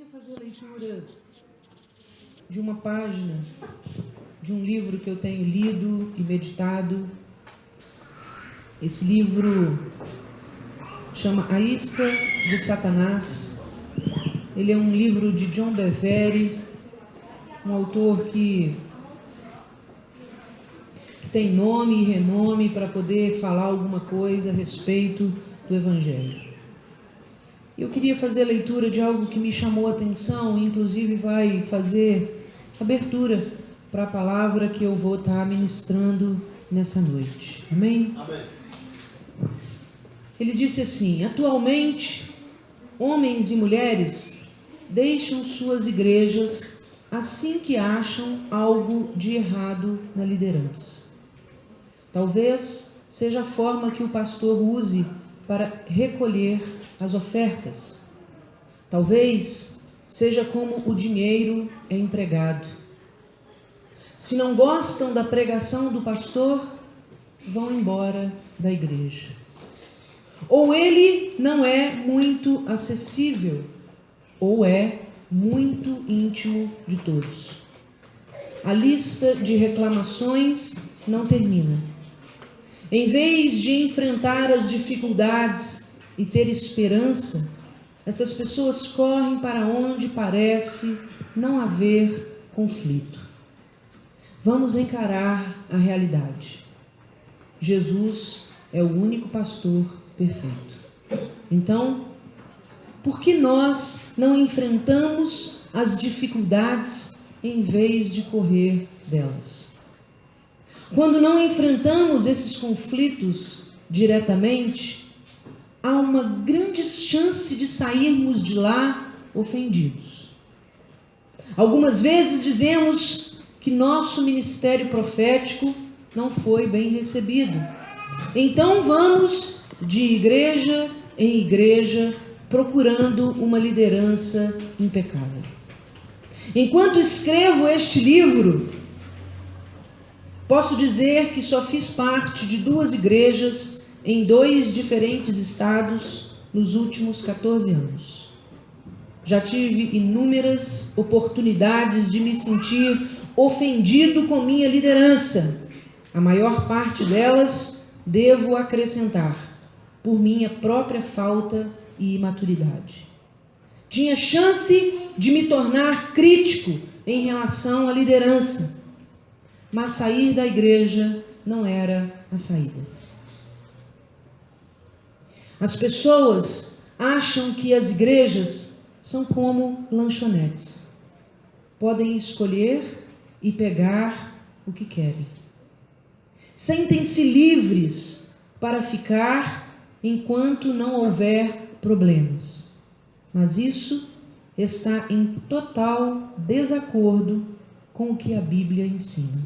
queria fazer a leitura de uma página de um livro que eu tenho lido e meditado. Esse livro chama A Isca de Satanás. Ele é um livro de John Bevere, um autor que tem nome e renome para poder falar alguma coisa a respeito do Evangelho. Eu queria fazer a leitura de algo que me chamou a atenção, e inclusive vai fazer abertura para a palavra que eu vou estar ministrando nessa noite. Amém? Amém. Ele disse assim: atualmente, homens e mulheres deixam suas igrejas assim que acham algo de errado na liderança. Talvez seja a forma que o pastor use para recolher as ofertas. Talvez seja como o dinheiro é empregado. Se não gostam da pregação do pastor, vão embora da igreja. Ou ele não é muito acessível, ou é muito íntimo de todos. A lista de reclamações não termina. Em vez de enfrentar as dificuldades e ter esperança, essas pessoas correm para onde parece não haver conflito. Vamos encarar a realidade. Jesus é o único pastor perfeito. Então, por que nós não enfrentamos as dificuldades em vez de correr delas? Quando não enfrentamos esses conflitos diretamente, há uma grande chance de sairmos de lá ofendidos. Algumas vezes dizemos que nosso ministério profético não foi bem recebido. Então vamos de igreja em igreja procurando uma liderança impecável. Enquanto escrevo este livro, posso dizer que só fiz parte de 2 igrejas em 2 diferentes estados nos últimos 14 anos. Já tive inúmeras oportunidades de me sentir ofendido com minha liderança. A maior parte delas, devo acrescentar, por minha própria falta e imaturidade. Tinha chance de me tornar crítico em relação à liderança, mas sair da igreja não era a saída. As pessoas acham que as igrejas são como lanchonetes. Podem escolher e pegar o que querem. Sentem-se livres para ficar enquanto não houver problemas. Mas isso está em total desacordo com o que a Bíblia ensina.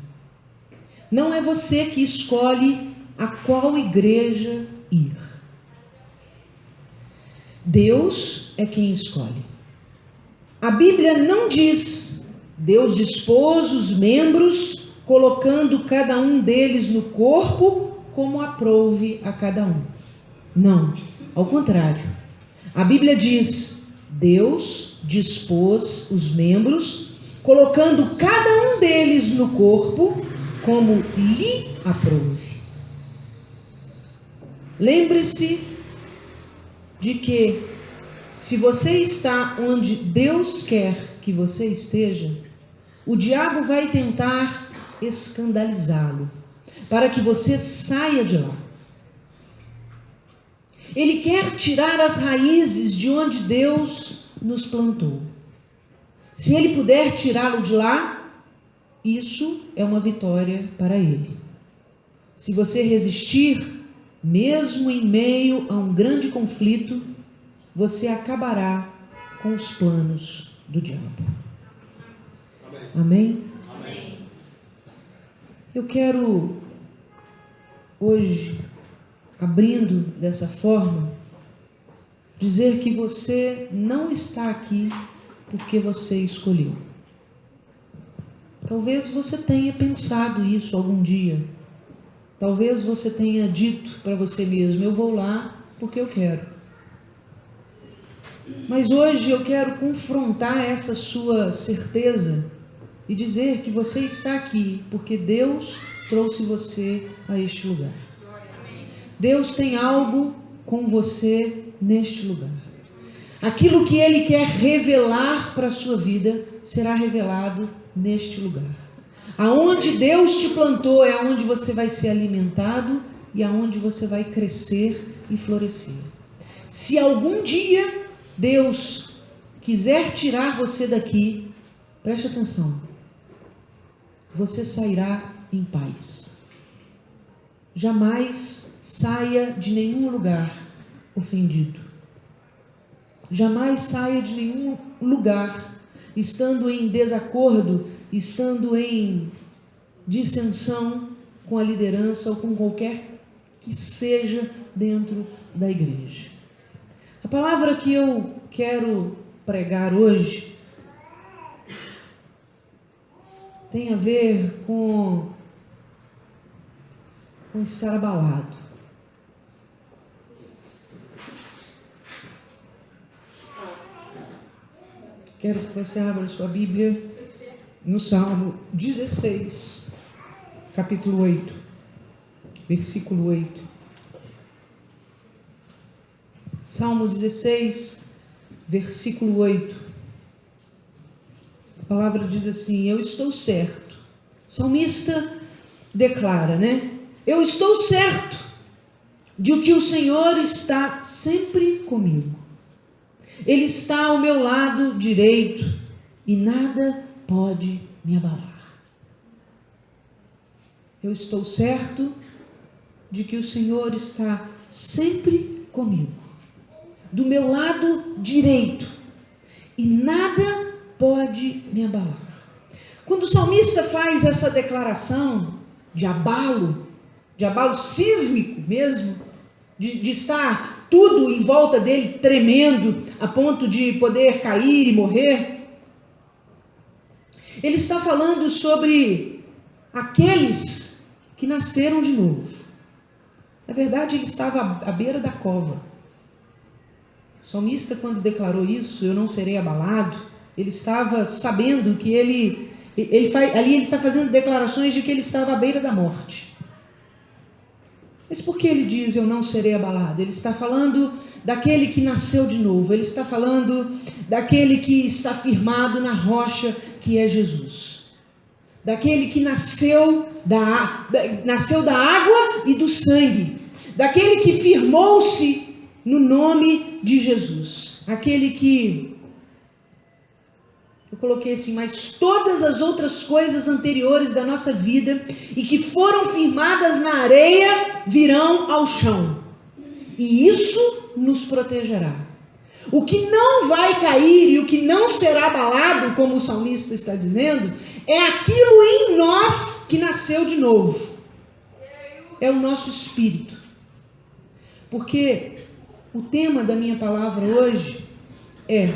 Não é você que escolhe a qual igreja ir. Deus é quem escolhe. A Bíblia não diz: Deus dispôs os membros, colocando cada um deles no corpo como aprouve a cada um. Não, ao contrário. A Bíblia diz: Deus dispôs os membros, colocando cada um deles no corpo como lhe aprouve. Lembre-se de que, se você está onde Deus quer que você esteja, o diabo vai tentar escandalizá-lo, para que você saia de lá. Ele quer tirar as raízes de onde Deus nos plantou. Se ele puder tirá-lo de lá, isso é uma vitória para ele. Se você resistir, mesmo em meio a um grande conflito, você acabará com os planos do diabo. Amém? Amém. Eu quero hoje, abrindo dessa forma, dizer que você não está aqui porque você escolheu. Talvez você tenha pensado isso algum dia. Talvez você tenha dito para você mesmo: eu vou lá porque eu quero. Mas hoje eu quero confrontar essa sua certeza e dizer que você está aqui porque Deus trouxe você a este lugar. Deus tem algo com você neste lugar. Aquilo que Ele quer revelar para a sua vida será revelado neste lugar. Aonde Deus te plantou é aonde você vai ser alimentado e aonde você vai crescer e florescer. Se algum dia Deus quiser tirar você daqui, preste atenção, você sairá em paz. Jamais saia de nenhum lugar ofendido. Jamais saia de nenhum lugar estando em desacordo, estando em dissensão com a liderança ou com qualquer que seja dentro da igreja. A palavra que eu quero pregar hoje tem a ver com estar abalado. Quero que você abra sua Bíblia no Salmo 16, capítulo 8, versículo 8. Salmo 16, versículo 8. A palavra diz assim: eu estou certo. O salmista declara, né? Eu estou certo de que o Senhor está sempre comigo. Ele está ao meu lado direito e nada pode me abalar. Eu estou certo de que o Senhor está sempre comigo, do meu lado direito, e nada pode me abalar. Quando o salmista faz essa declaração de abalo sísmico mesmo, de estar tudo em volta dele tremendo, a ponto de poder cair e morrer, ele está falando sobre aqueles que nasceram de novo. Na verdade, ele estava à beira da cova. O salmista, quando declarou isso, eu não serei abalado, ele estava sabendo que ele está fazendo declarações de que ele estava à beira da morte. Mas por que ele diz eu não serei abalado? Ele está falando daquele que nasceu de novo, ele está falando daquele que está firmado na rocha que é Jesus, daquele que nasceu da água e do sangue, daquele que firmou-se no nome de Jesus, aquele que, eu coloquei assim, mas todas as outras coisas anteriores da nossa vida e que foram firmadas na areia virão ao chão, e isso nos protegerá. O que não vai cair e o que não será abalado, como o salmista está dizendo, é aquilo em nós que nasceu de novo, é o nosso espírito. Porque o tema da minha palavra hoje é: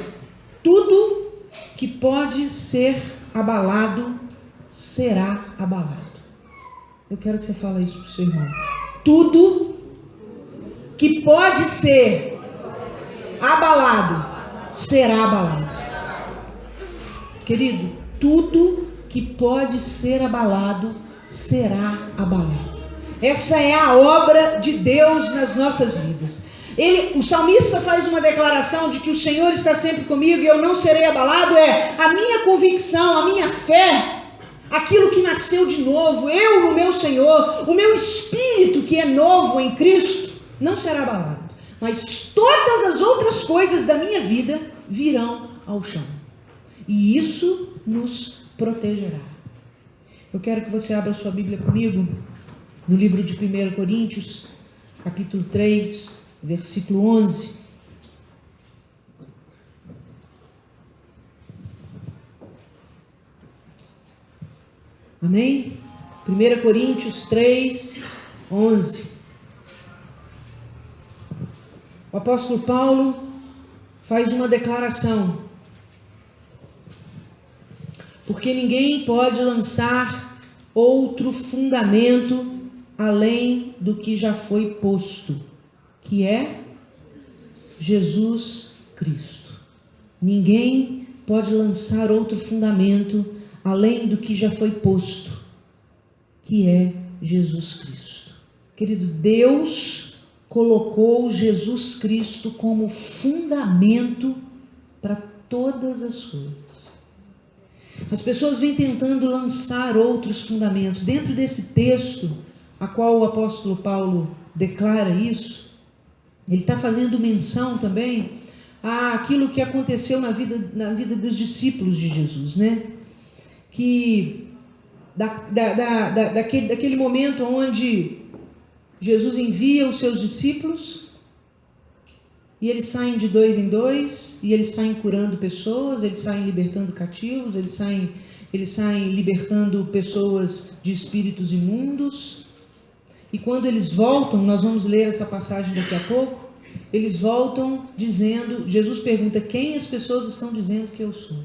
tudo que pode ser abalado será abalado. Eu quero que você fale isso para o seu irmão. Tudo que pode ser abalado será abalado. Querido, tudo que pode ser abalado será abalado. Essa é a obra de Deus nas nossas vidas. O salmista faz uma declaração de que o Senhor está sempre comigo e eu não serei abalado. É a minha convicção, a minha fé, aquilo que nasceu de novo, eu no meu Senhor, o meu espírito que é novo em Cristo, não será abalado. Mas todas as outras coisas da minha vida virão ao chão. E isso nos protegerá. Eu quero que você abra sua Bíblia comigo no livro de 1 Coríntios, capítulo 3, versículo 11. Amém? 1 Coríntios 3, 11. O apóstolo Paulo faz uma declaração: porque ninguém pode lançar outro fundamento além do que já foi posto, que é Jesus Cristo. Ninguém pode lançar outro fundamento além do que já foi posto, que é Jesus Cristo. Querido, Deus colocou Jesus Cristo como fundamento para todas as coisas. As pessoas vêm tentando lançar outros fundamentos. Dentro desse texto, a qual o apóstolo Paulo declara isso, ele está fazendo menção também àquilo que aconteceu na vida dos discípulos de Jesus, né? Que daquele momento onde Jesus envia os seus discípulos e eles saem de 2 em 2 e eles saem curando pessoas, eles saem libertando cativos, eles saem libertando pessoas de espíritos imundos. E quando eles voltam, nós vamos ler essa passagem daqui a pouco, eles voltam dizendo, Jesus pergunta: quem as pessoas estão dizendo que eu sou?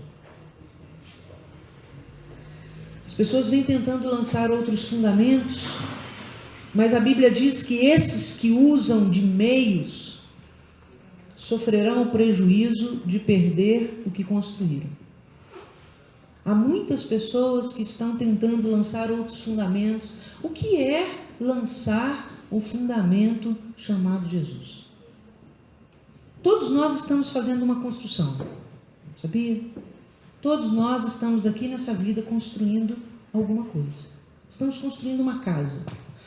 As pessoas vêm tentando lançar outros fundamentos, mas a Bíblia diz que esses que usam de meios sofrerão o prejuízo de perder o que construíram. Há muitas pessoas que estão tentando lançar outros fundamentos. O que é lançar o fundamento chamado Jesus? Todos nós estamos fazendo uma construção, sabia? Todos nós estamos aqui nessa vida construindo alguma coisa. Estamos construindo uma casa,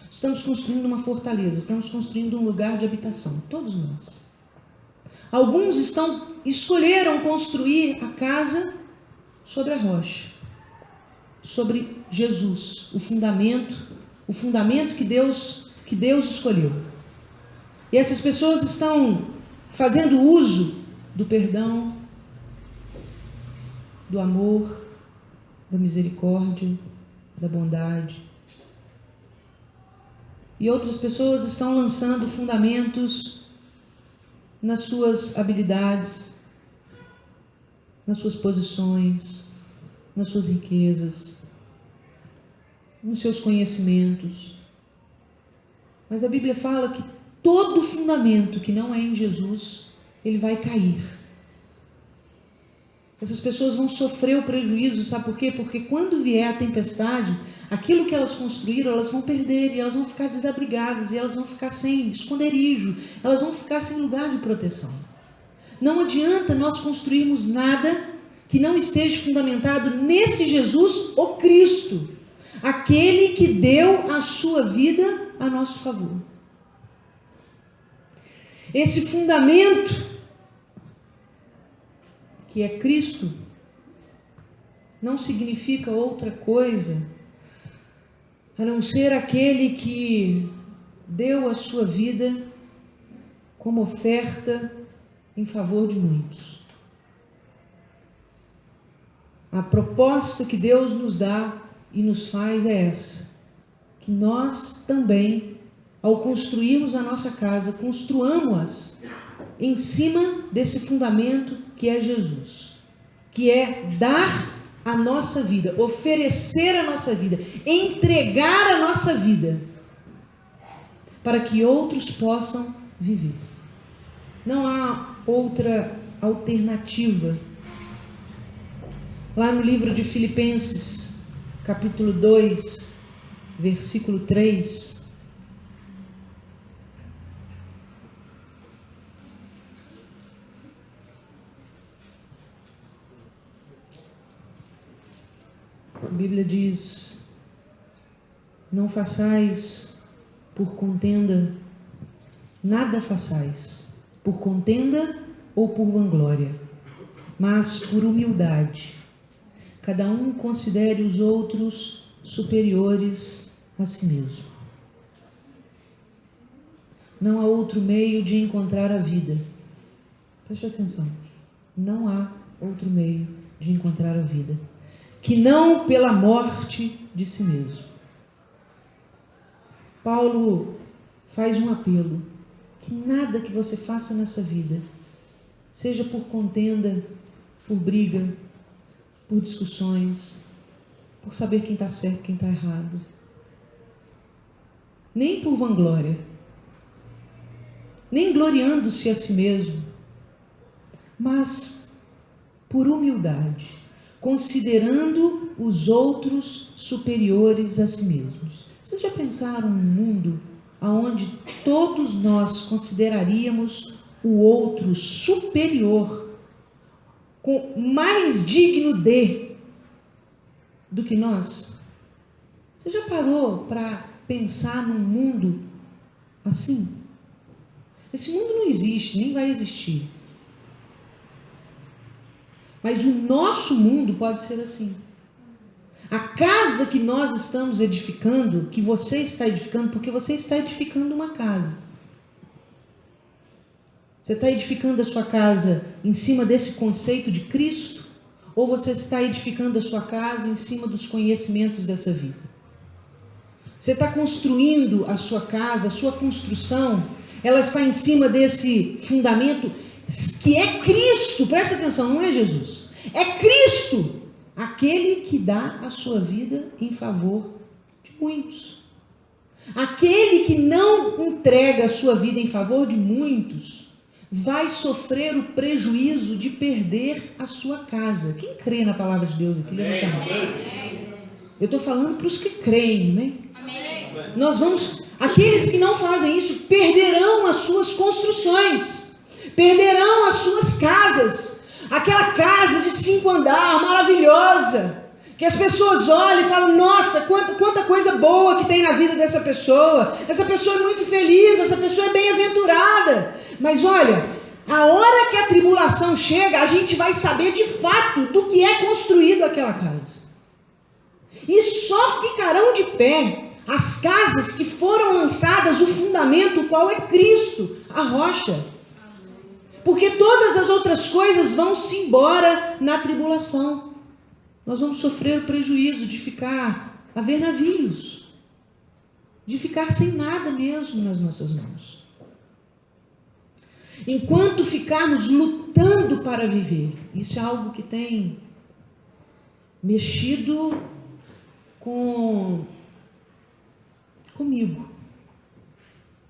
estamos construindo uma fortaleza, estamos construindo um lugar de habitação. Todos nós. Alguns escolheram construir a casa sobre a rocha, sobre Jesus, o fundamento que Deus escolheu. E essas pessoas estão fazendo uso do perdão, do amor, da misericórdia, da bondade. E outras pessoas estão lançando fundamentos nas suas habilidades, nas suas posições, nas suas riquezas, nos seus conhecimentos. Mas a Bíblia fala que todo fundamento que não é em Jesus, ele vai cair. Essas pessoas vão sofrer o prejuízo, sabe por quê? Porque quando vier a tempestade, aquilo que elas construíram, elas vão perder, e elas vão ficar desabrigadas, e elas vão ficar sem esconderijo, elas vão ficar sem lugar de proteção. Não adianta nós construirmos nada que não esteja fundamentado nesse Jesus, o Cristo, aquele que deu a sua vida a nosso favor. Esse fundamento que é Cristo, não significa outra coisa a não ser aquele que deu a sua vida como oferta em favor de muitos. A proposta que Deus nos dá e nos faz é essa: que nós também, ao construirmos a nossa casa, construamos-a em cima desse fundamento que é Jesus, que é dar a nossa vida, oferecer a nossa vida, entregar a nossa vida, para que outros possam viver. Não há outra alternativa. Lá no livro de Filipenses, capítulo 2, versículo 3, a Bíblia diz: não façais por contenda, nada façais por contenda ou por vanglória, mas por humildade. Cada um considere os outros superiores a si mesmo. Não há outro meio de encontrar a vida. Preste atenção. Não há outro meio de encontrar a vida que não pela morte de si mesmo. Paulo faz um apelo: que nada que você faça nessa vida, seja por contenda, por briga, por discussões, por saber quem está certo, quem está errado, nem por vanglória, nem gloriando-se a si mesmo, mas por humildade, considerando os outros superiores a si mesmos. Vocês já pensaram num mundo onde todos nós consideraríamos o outro superior, com mais digno do que nós? Você já parou para pensar num mundo assim? Esse mundo não existe, nem vai existir. Mas o nosso mundo pode ser assim. A casa que nós estamos edificando, que você está edificando, porque você está edificando uma casa. Você está edificando a sua casa em cima desse conceito de Cristo? Ou você está edificando a sua casa em cima dos conhecimentos dessa vida? Você está construindo a sua casa, a sua construção, ela está em cima desse fundamento que é Cristo. Presta atenção, não é Jesus. É Cristo, aquele que dá a sua vida em favor de muitos. Aquele que não entrega a sua vida em favor de muitos vai sofrer o prejuízo de perder a sua casa. Quem crê na palavra de Deus aqui? Levanta a mão. Eu estou falando para os que creem, né? Aqueles que não fazem isso perderão as suas construções, perderão as suas casas, aquela casa de 5 andares maravilhosa, que as pessoas olham e falam: nossa, quanta coisa boa que tem na vida dessa pessoa, essa pessoa é muito feliz, essa pessoa é bem-aventurada. Mas olha, a hora que a tribulação chega, a gente vai saber de fato do que é construído aquela casa. E só ficarão de pé as casas que foram lançadas, o fundamento, qual é Cristo, a rocha. Porque todas as outras coisas vão se embora na tribulação. Nós vamos sofrer o prejuízo de ficar a ver navios, de ficar sem nada mesmo nas nossas mãos. Enquanto ficarmos lutando para viver, isso é algo que tem mexido comigo,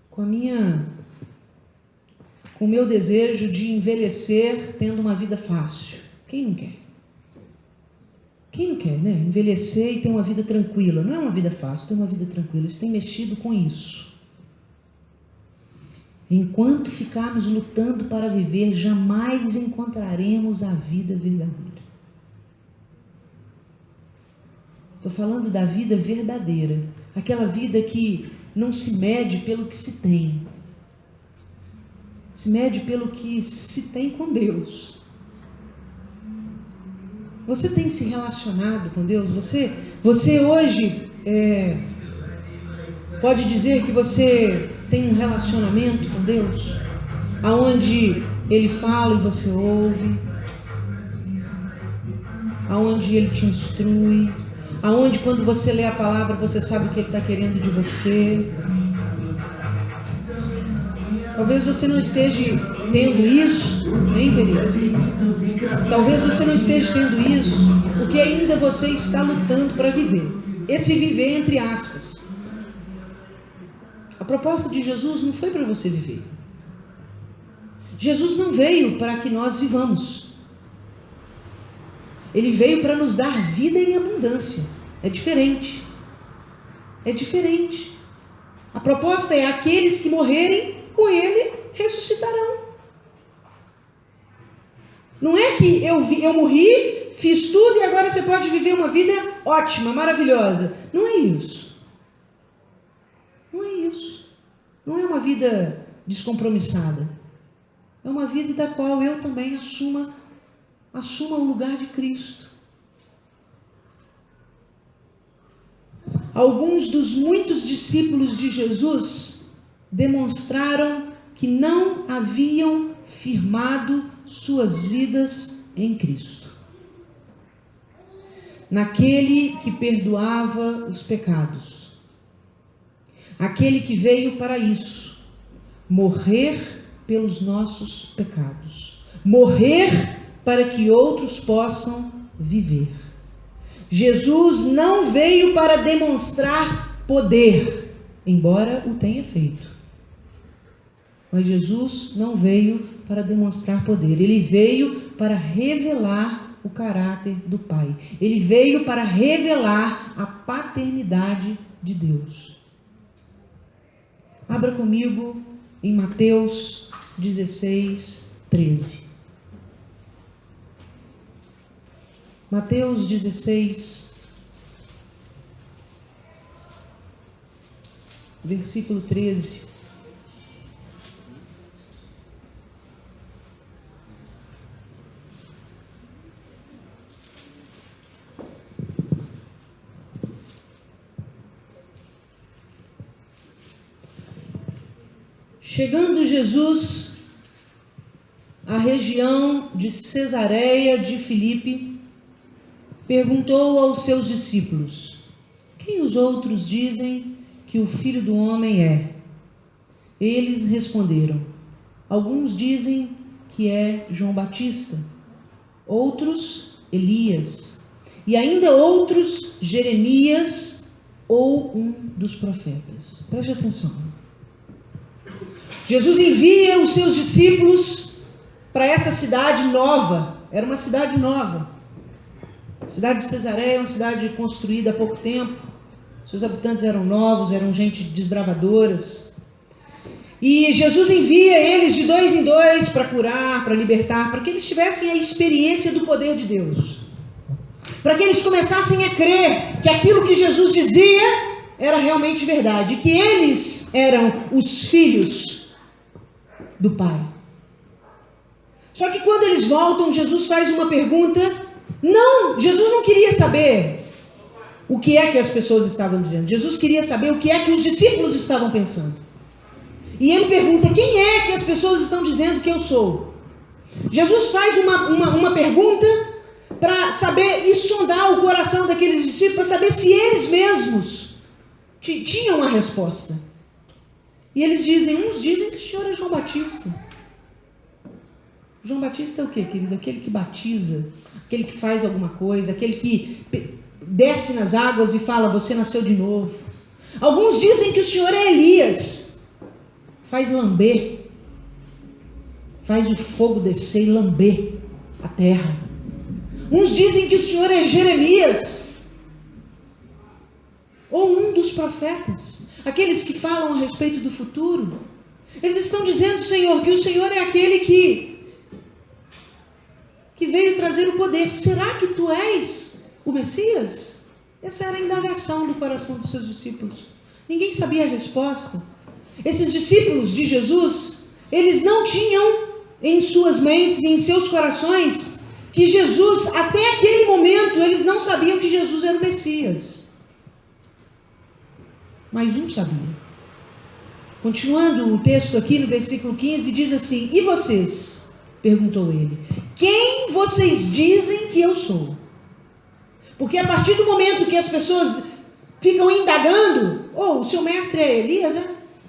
com o meu desejo de envelhecer tendo uma vida fácil. Quem não quer? Quem não quer, né? Envelhecer e ter uma vida tranquila. Não é uma vida fácil, ter uma vida tranquila. Isso tem mexido com isso. Enquanto ficarmos lutando para viver, jamais encontraremos a vida verdadeira. Estou falando da vida verdadeira. Aquela vida que não se mede pelo que se tem. Se mede pelo que se tem com Deus. Você tem se relacionado com Deus? Você hoje pode dizer que você tem um relacionamento com Deus? Aonde Ele fala e você ouve? Aonde Ele te instrui? Aonde quando você lê a palavra você sabe o que Ele está querendo de você? Talvez você não esteja tendo isso, hein, querido? Talvez você não esteja tendo isso, porque ainda você está lutando para viver. Esse viver entre aspas. A proposta de Jesus não foi para você viver. Jesus não veio para que nós vivamos. Ele veio para nos dar vida em abundância. É diferente. É diferente. A proposta é: aqueles que morrerem com Ele ressuscitarão. Não é que eu morri, fiz tudo e agora você pode viver uma vida ótima, maravilhosa. Não é isso. Não é isso. Não é uma vida descompromissada. É uma vida da qual eu também assuma o lugar de Cristo. Alguns dos muitos discípulos de Jesus demonstraram que não haviam firmado suas vidas em Cristo, naquele que perdoava os pecados, aquele que veio para isso, morrer pelos nossos pecados, morrer para que outros possam viver. Jesus não veio para demonstrar poder, embora o tenha feito. Mas Jesus não veio para demonstrar poder, ele veio para revelar o caráter do Pai. Ele veio para revelar a paternidade de Deus. Abra comigo em Mateus 16, 13. Mateus 16, versículo 13. Chegando Jesus à região de Cesareia de Filipe, perguntou aos seus discípulos: quem os outros dizem que o Filho do Homem é? Eles responderam: alguns dizem que é João Batista, outros Elias, e ainda outros Jeremias ou um dos profetas. Preste atenção. Jesus envia os seus discípulos para essa cidade nova. Era uma cidade nova. A cidade de Cesareia é uma cidade construída há pouco tempo. Seus habitantes eram novos, eram gente desbravadoras. E Jesus envia eles de dois em dois para curar, para libertar, para que eles tivessem a experiência do poder de Deus. Para que eles começassem a crer que aquilo que Jesus dizia era realmente verdade. Que eles eram os filhos do Pai. Só que quando eles voltam, Jesus faz uma pergunta. Jesus não queria saber o que é que as pessoas estavam dizendo. Jesus queria saber o que é que os discípulos estavam pensando. E ele pergunta: quem é que as pessoas estão dizendo que eu sou? Jesus faz uma pergunta para saber e sondar o coração daqueles discípulos, para saber se eles mesmos tinham a resposta. E eles dizem, uns dizem que o Senhor é João Batista. João Batista é o quê, querido? Aquele que batiza, aquele que faz alguma coisa, aquele que desce nas águas e fala: você nasceu de novo. Alguns dizem que o Senhor é Elias, faz lamber, faz o fogo descer e lamber a terra. Uns dizem que o Senhor é Jeremias, ou um dos profetas, aqueles que falam a respeito do futuro. Eles estão dizendo, Senhor, que o Senhor é aquele que veio trazer o poder. Será que tu és o Messias? Essa era a indagação do coração dos seus discípulos. Ninguém sabia a resposta. Esses discípulos de Jesus, eles não tinham em suas mentes e em seus corações que Jesus, até aquele momento, eles não sabiam que Jesus era o Messias. Mas um sabia. Continuando o texto aqui no versículo 15, diz assim: e vocês? Perguntou ele. Quem vocês dizem que eu sou? Porque a partir do momento que as pessoas ficam indagando, o seu mestre é Elias,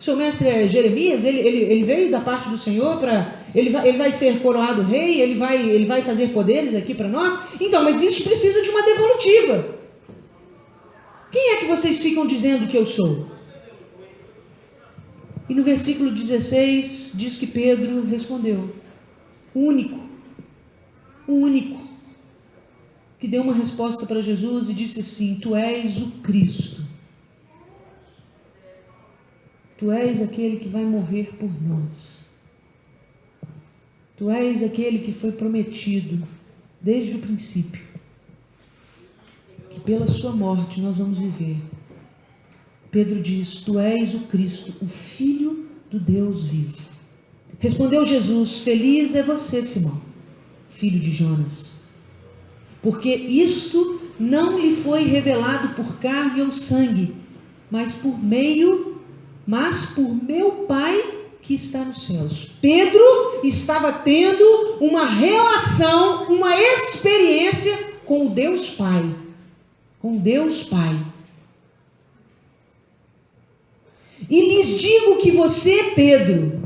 o seu mestre é Jeremias, ele veio da parte do Senhor para... Ele vai ser coroado rei, ele vai fazer poderes aqui para nós. Então, mas isso precisa de uma devolutiva. Quem é que vocês ficam dizendo que eu sou? E no versículo 16 diz que Pedro respondeu. O único que deu uma resposta para Jesus e disse assim: tu és o Cristo. Tu és aquele que vai morrer por nós. Tu és aquele que foi prometido desde o princípio, que pela sua morte nós vamos viver. Pedro diz: tu és o Cristo, o Filho do Deus vivo. Respondeu Jesus: feliz é você, Simão, filho de Jonas, porque isto não lhe foi revelado por carne ou sangue, mas por meu Pai que está nos céus. Pedro estava tendo uma relação, uma experiência com o Deus Pai. Com Deus Pai. E lhes digo que você, Pedro...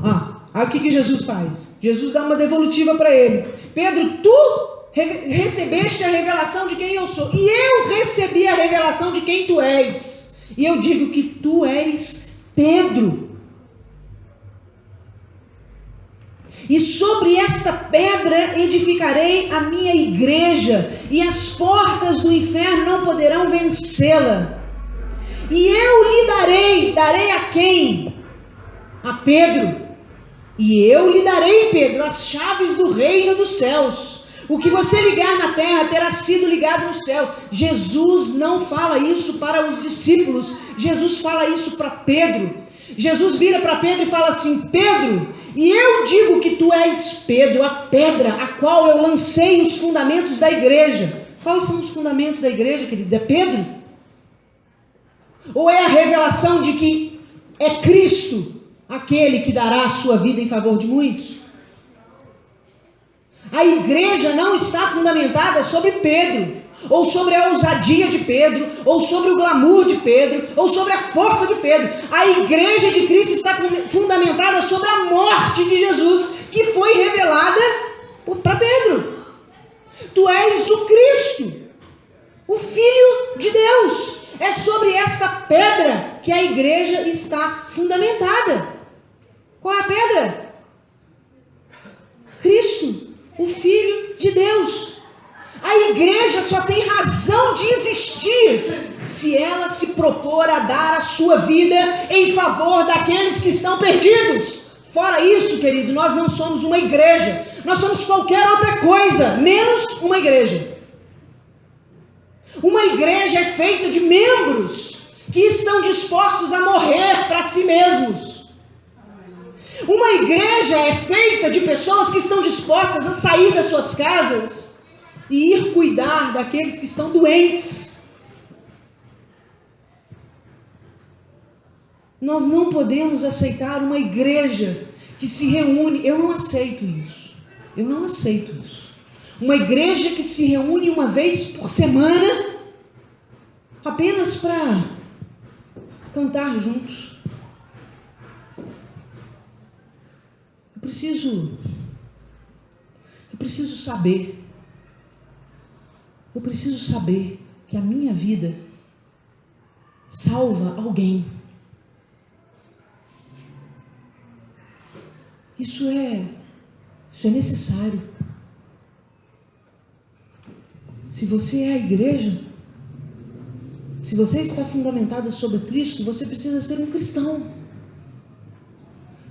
Olha o que Jesus faz. Jesus dá uma devolutiva para ele. Pedro, tu recebeste a revelação de quem eu sou. E eu recebi a revelação de quem tu és. E eu digo que tu és Pedro. E sobre esta pedra edificarei a minha igreja, e as portas do inferno não poderão vencê-la. E eu lhe darei a quem? A Pedro. E eu lhe darei, Pedro, as chaves do reino dos céus. O que você ligar na terra terá sido ligado no céu. Jesus não fala isso para os discípulos, Jesus fala isso para Pedro. Jesus vira para Pedro e fala assim: Pedro, e eu digo que tu és Pedro, a pedra a qual eu lancei os fundamentos da igreja. Quais são os fundamentos da igreja, querido? É Pedro? Ou é a revelação de que é Cristo aquele que dará a sua vida em favor de muitos? A igreja não está fundamentada sobre Pedro, ou sobre a ousadia de Pedro, ou sobre o glamour de Pedro, ou sobre a força de Pedro. A igreja de Cristo está fundamentada sobre a morte de Jesus, que foi revelada para Pedro. Tu és o Cristo, o Filho de Deus. É sobre esta pedra que a igreja está fundamentada. Qual é a pedra? Cristo, o Filho de Deus. A igreja só tem razão de existir se ela se propor a dar a sua vida em favor daqueles que estão perdidos. Fora isso, querido, nós não somos uma igreja. Nós somos qualquer outra coisa, menos uma igreja. Uma igreja é feita de membros que estão dispostos a morrer para si mesmos. Uma igreja é feita de pessoas que estão dispostas a sair das suas casas e ir cuidar daqueles que estão doentes. Nós não podemos aceitar uma igreja que se reúne. Eu não aceito isso. Eu não aceito isso. Uma igreja que se reúne uma vez por semana apenas para cantar juntos. Eu preciso saber. Eu preciso saber que a minha vida salva alguém. Isso é necessário. Se você é a igreja, se você está fundamentada sobre Cristo, você precisa ser um cristão.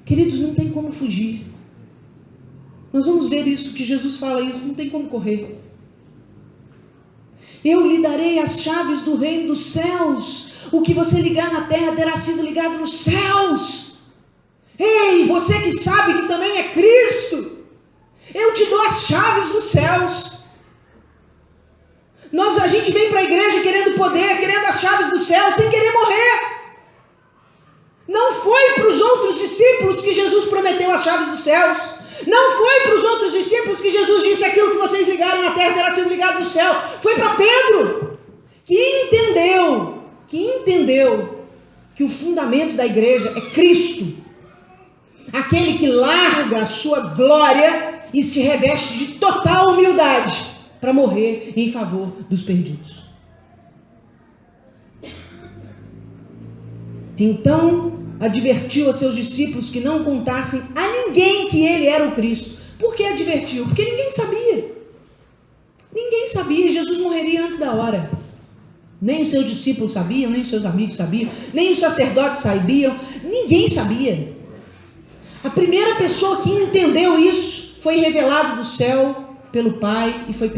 Queridos, não tem como fugir. Nós vamos ver isso, que Jesus fala isso, não tem como correr. Eu lhe darei as chaves do reino dos céus. O que você ligar na terra terá sido ligado nos céus. Ei, você que sabe que também é Cristo, eu te dou as chaves dos céus. A gente vem para a igreja querendo poder, querendo as chaves do céu, sem querer morrer. Não foi para os outros discípulos que Jesus prometeu as chaves dos céus. Não foi para os outros discípulos que Jesus disse: aquilo que vocês ligarem na terra terá sido ligado no céu. Foi para Pedro, que entendeu que o fundamento da igreja é Cristo. Aquele que larga a sua glória e se reveste de total humildade para morrer em favor dos perdidos. Então advertiu a seus discípulos que não contassem a ninguém que ele era o Cristo. Por que advertiu? Porque ninguém sabia. Ninguém sabia. Jesus morreria antes da hora. Nem os seus discípulos sabiam, nem os seus amigos sabiam, nem os sacerdotes sabiam. Ninguém sabia. A primeira pessoa que entendeu isso foi revelado do céu pelo Pai, e foi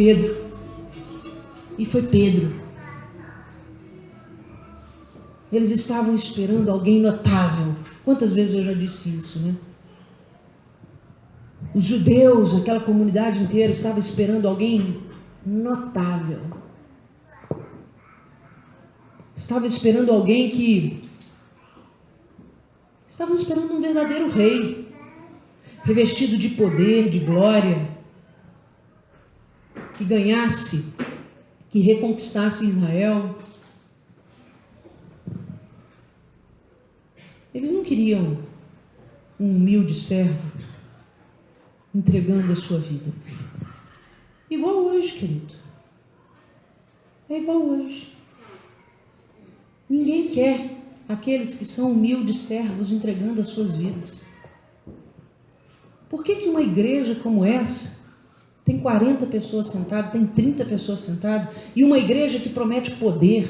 Pedro. Eles estavam esperando alguém notável. Quantas vezes eu já disse isso, né? Os judeus, aquela comunidade inteira, estava esperando alguém notável. Estava esperando alguém que... Estavam esperando um verdadeiro rei, revestido de poder, de glória, que ganhasse, que reconquistasse Israel. Eles não queriam um humilde servo entregando a sua vida. Igual hoje, querido. É igual hoje. Ninguém quer aqueles que são humildes servos entregando as suas vidas. Por que uma igreja como essa tem 40 pessoas sentadas, tem 30 pessoas sentadas, e uma igreja que promete poder,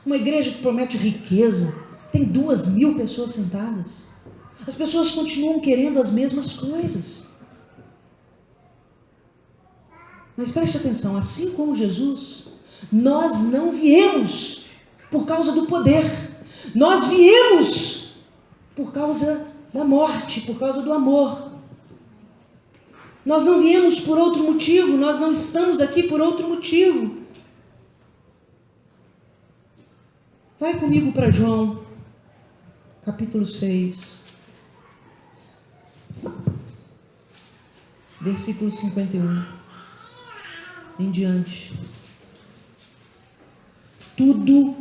uma igreja que promete riqueza, tem 2.000 pessoas sentadas? As pessoas continuam querendo as mesmas coisas. Mas preste atenção, assim como Jesus, nós não viemos por causa do poder, nós viemos por causa da morte, por causa do amor. Nós não viemos por outro motivo, nós não estamos aqui por outro motivo. Vai comigo para João, capítulo 6, versículo 51 em diante. Tudo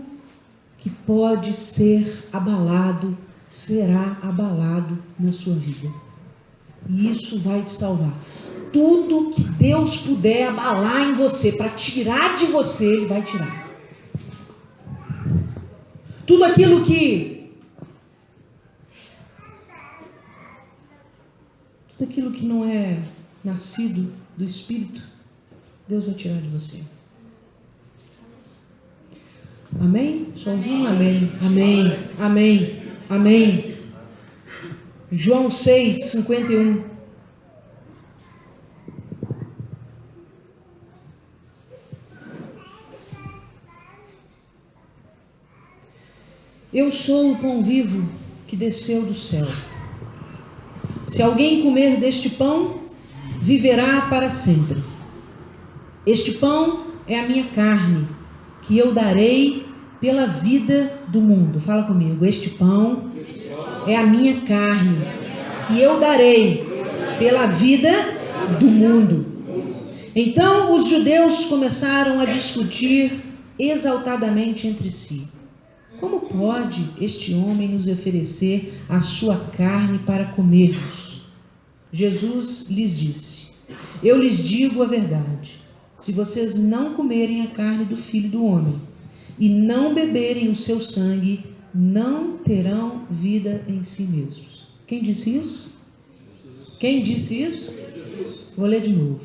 que pode ser abalado, será abalado na sua vida. E isso vai te salvar. Tudo que Deus puder abalar em você, para tirar de você, Ele vai tirar. Tudo aquilo que não é nascido do Espírito, Deus vai tirar de você. Amém? Só ouvi um amém. Amém. Amém. Amém. João 6, 51. Eu sou o pão vivo que desceu do céu. Se alguém comer deste pão, viverá para sempre. Este pão é a minha carne, que eu darei pela vida do mundo. Fala comigo. Este pão é a minha carne, que eu darei pela vida do mundo. Então os judeus começaram a discutir exaltadamente entre si: como pode este homem nos oferecer a sua carne para comermos? Jesus lhes disse: eu lhes digo a verdade. Se vocês não comerem a carne do Filho do Homem e não beberem o seu sangue, não terão vida em si mesmos. Quem disse isso? Quem disse isso? Vou ler de novo.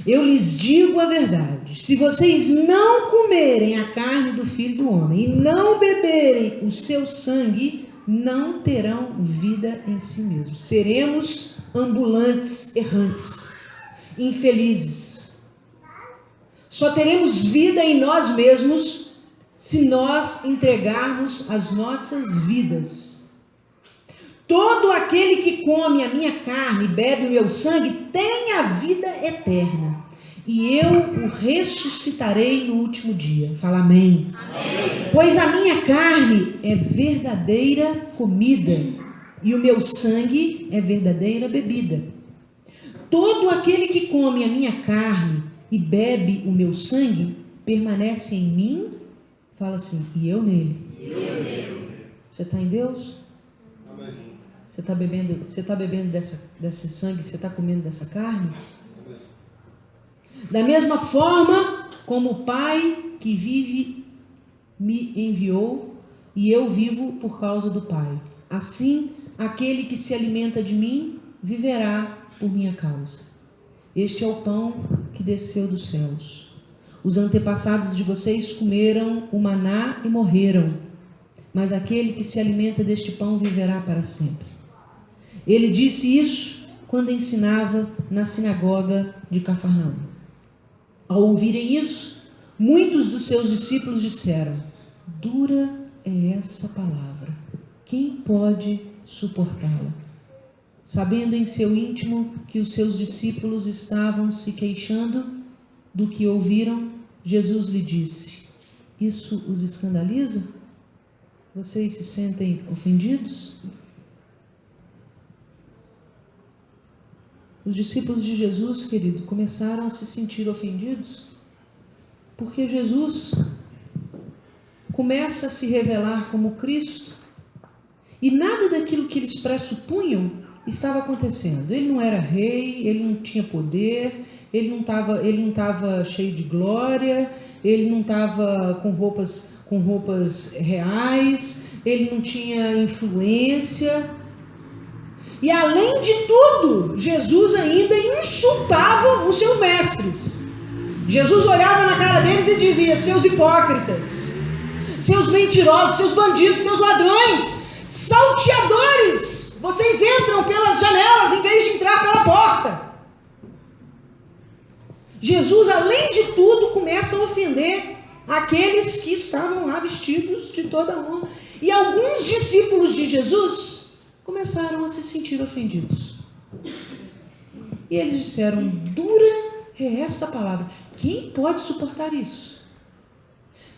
Eu lhes digo a verdade. Se vocês não comerem a carne do Filho do Homem e não beberem o seu sangue, não terão vida em si mesmos. Seremos ambulantes, errantes, infelizes. Só teremos vida em nós mesmos se nós entregarmos as nossas vidas. Todo aquele que come a minha carne e bebe o meu sangue tem a vida eterna, e eu o ressuscitarei no último dia. Fala amém. Amém. Pois a minha carne é verdadeira comida e o meu sangue é verdadeira bebida. Todo aquele que come a minha carne e bebe o meu sangue permanece em mim. Fala assim, e eu nele. Você está em Deus? Amém. Você está bebendo desse sangue, você está comendo dessa carne? Amém. Da mesma forma como o Pai que vive me enviou, e eu vivo por causa do Pai. Assim, aquele que se alimenta de mim viverá por minha causa. Este é o pão que desceu dos céus. Os antepassados de vocês comeram o maná e morreram, mas aquele que se alimenta deste pão viverá para sempre. Ele disse isso quando ensinava na sinagoga de Cafarnaum. Ao ouvirem isso, muitos dos seus discípulos disseram: dura é essa palavra, quem pode suportá-la? Sabendo em seu íntimo que os seus discípulos estavam se queixando do que ouviram, Jesus lhe disse: isso os escandaliza? Vocês se sentem ofendidos? Os discípulos de Jesus, querido, começaram a se sentir ofendidos, porque Jesus começa a se revelar como Cristo, e nada daquilo que eles pressupunham estava acontecendo. Ele não era rei, ele não tinha poder, ele não estava cheio de glória, ele não estava com roupas reais, ele não tinha influência. E além de tudo, Jesus ainda insultava os seus mestres. Jesus olhava na cara deles e dizia: seus hipócritas, seus mentirosos, seus bandidos, seus ladrões, salteadores, vocês entram pelas janelas em vez de entrar pela porta. Jesus, além de tudo, começa a ofender aqueles que estavam lá vestidos de toda honra. E alguns discípulos de Jesus começaram a se sentir ofendidos. E eles disseram: dura é esta palavra. Quem pode suportar isso?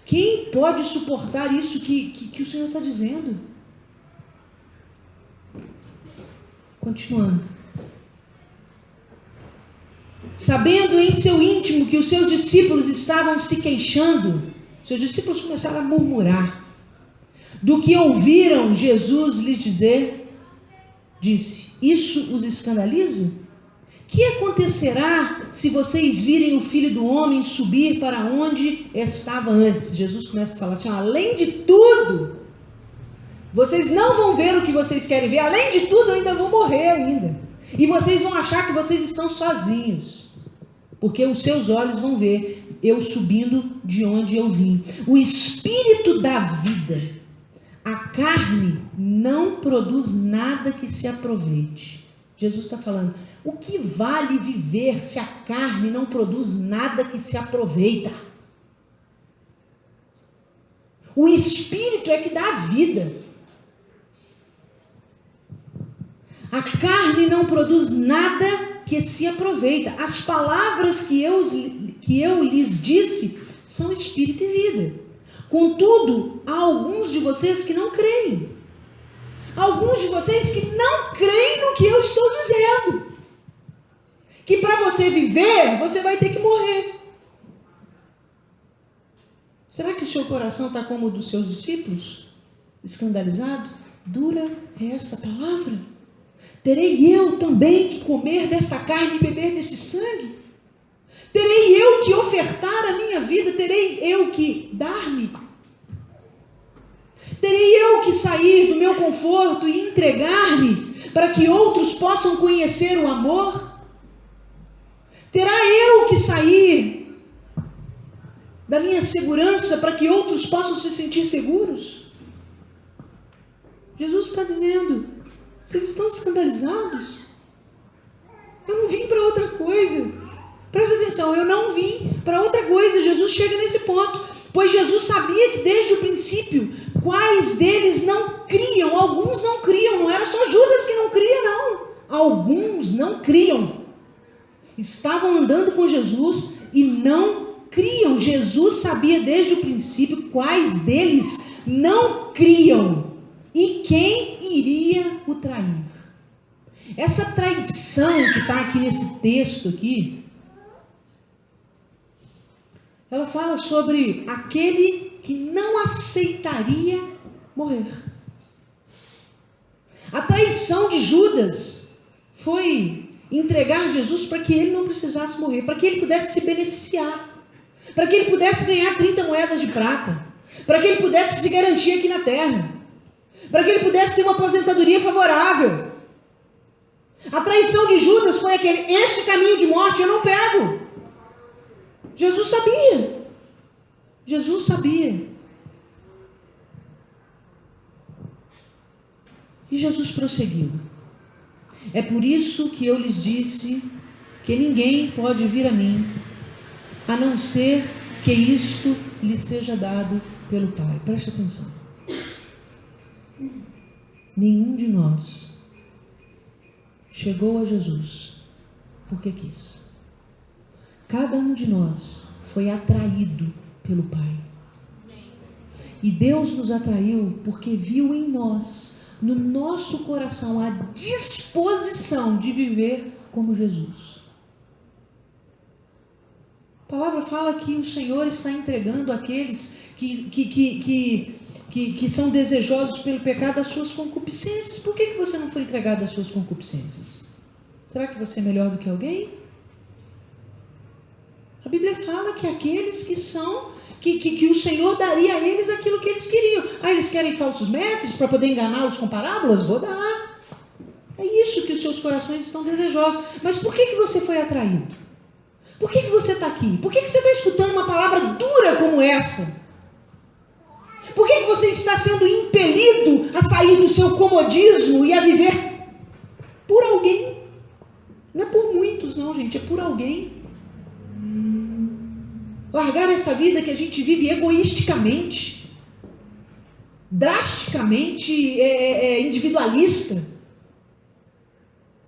Quem pode suportar isso que o Senhor está dizendo? Continuando. Sabendo em seu íntimo que os seus discípulos estavam se queixando, seus discípulos começaram a murmurar do que ouviram Jesus lhes dizer, disse: isso os escandaliza? Que acontecerá se vocês virem o Filho do Homem subir para onde estava antes? Jesus começa a falar assim: além de tudo, vocês não vão ver o que vocês querem ver. Além de tudo, eu ainda vou morrer ainda. E vocês vão achar que vocês estão sozinhos, porque os seus olhos vão ver eu subindo de onde eu vim. O Espírito da vida, a carne não produz nada que se aproveite. Jesus está falando: o que vale viver se a carne não produz nada que se aproveita? O Espírito é que dá a vida. A carne não produz nada que se aproveita. As palavras que eu lhes disse são Espírito e vida. Contudo, há alguns de vocês que não creem. Alguns de vocês que não creem no que eu estou dizendo. Que para você viver, você vai ter que morrer. Será que o seu coração está como o dos seus discípulos? Escandalizado? Dura é esta palavra? Terei eu também que comer dessa carne e beber desse sangue? Terei eu que ofertar a minha vida? Terei eu que dar-me? Terei eu que sair do meu conforto e entregar-me para que outros possam conhecer o amor? Terá eu que sair da minha segurança para que outros possam se sentir seguros? Jesus está dizendo: vocês estão escandalizados? Eu não vim para outra coisa. Presta atenção, eu não vim para outra coisa. Jesus chega nesse ponto, pois Jesus sabia que desde o princípio quais deles não criam. Alguns não criam, não era só Judas que não cria, não. Alguns não criam. Estavam andando com Jesus e não criam. Jesus sabia desde o princípio quais deles não criam e quem iria o trair. Essa traição que está aqui nesse texto aqui, ela fala sobre aquele que não aceitaria morrer. A traição de Judas foi entregar Jesus para que ele não precisasse morrer, para que ele pudesse se beneficiar, para que ele pudesse ganhar 30 moedas de prata, para que ele pudesse se garantir aqui na terra, para que ele pudesse ter uma aposentadoria favorável. A traição de Judas foi aquele: este caminho de morte eu não pego. Jesus sabia. Jesus sabia. E Jesus prosseguiu: é por isso que eu lhes disse que ninguém pode vir a mim, a não ser que isto lhe seja dado pelo Pai. Preste atenção. Nenhum de nós chegou a Jesus porque quis. Cada um de nós foi atraído pelo Pai. E Deus nos atraiu porque viu em nós, no nosso coração, a disposição de viver como Jesus. A palavra fala que o Senhor está entregando aqueles que são desejosos pelo pecado as suas concupiscências. Por que você não foi entregado às suas concupiscências? Será que você é melhor do que alguém? A Bíblia fala que aqueles que o Senhor daria a eles aquilo que eles queriam. Eles querem falsos mestres para poder enganá-los com parábolas? Vou dar. É isso seus corações estão desejosos. Mas por que você foi atraído? Por que você está aqui? Por que você está escutando uma palavra dura como essa? Por que você está sendo impelido a sair do seu comodismo e a viver por alguém? Não é por muitos não, gente, é por alguém. Largar essa vida que a gente vive egoisticamente, drasticamente individualista.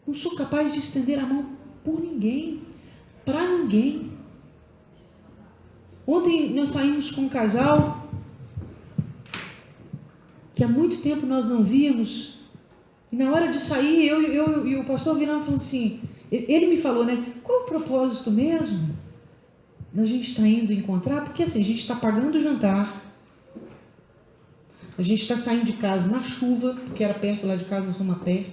Não sou capaz de estender a mão por ninguém, para ninguém. Ontem nós saímos com um casal que há muito tempo nós não víamos, e na hora de sair, eu e o pastor viramos e falamos assim, ele me falou, né, qual é o propósito mesmo? A gente está indo encontrar, porque assim, a gente está pagando o jantar, a gente está saindo de casa na chuva, porque era perto lá de casa, nós fomos a pé,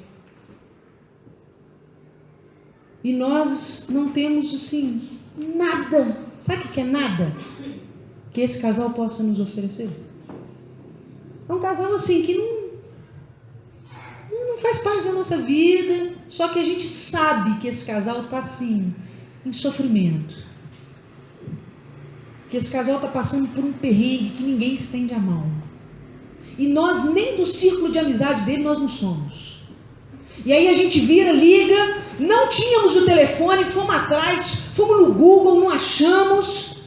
e nós não temos assim, nada, sabe o que é nada? Que esse casal possa nos oferecer. É um casal assim, que não faz parte da nossa vida, só que a gente sabe que esse casal está assim, em sofrimento. Que esse casal está passando por um perrengue que ninguém estende a mão. E nós, nem do círculo de amizade dele, nós não somos. E aí a gente vira, liga, não tínhamos o telefone, fomos atrás, fomos no Google, não achamos.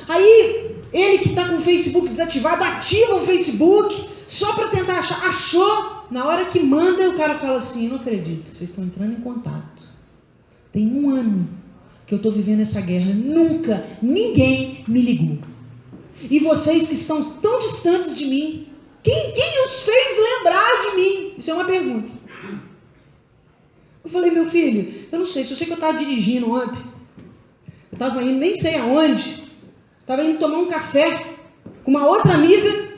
Aí ele que está com o Facebook desativado, ativa o Facebook, só para tentar achar. Achou, na hora que manda, o cara fala assim, não acredito, vocês estão entrando em contato. Tem 1 ano que eu estou vivendo essa guerra, nunca ninguém me ligou. E vocês que estão tão distantes de mim, quem os fez lembrar de mim? Isso é uma pergunta. Eu falei, meu filho, eu não sei, só sei que eu estava dirigindo ontem, eu estava indo nem sei aonde, estava indo tomar um café com uma outra amiga,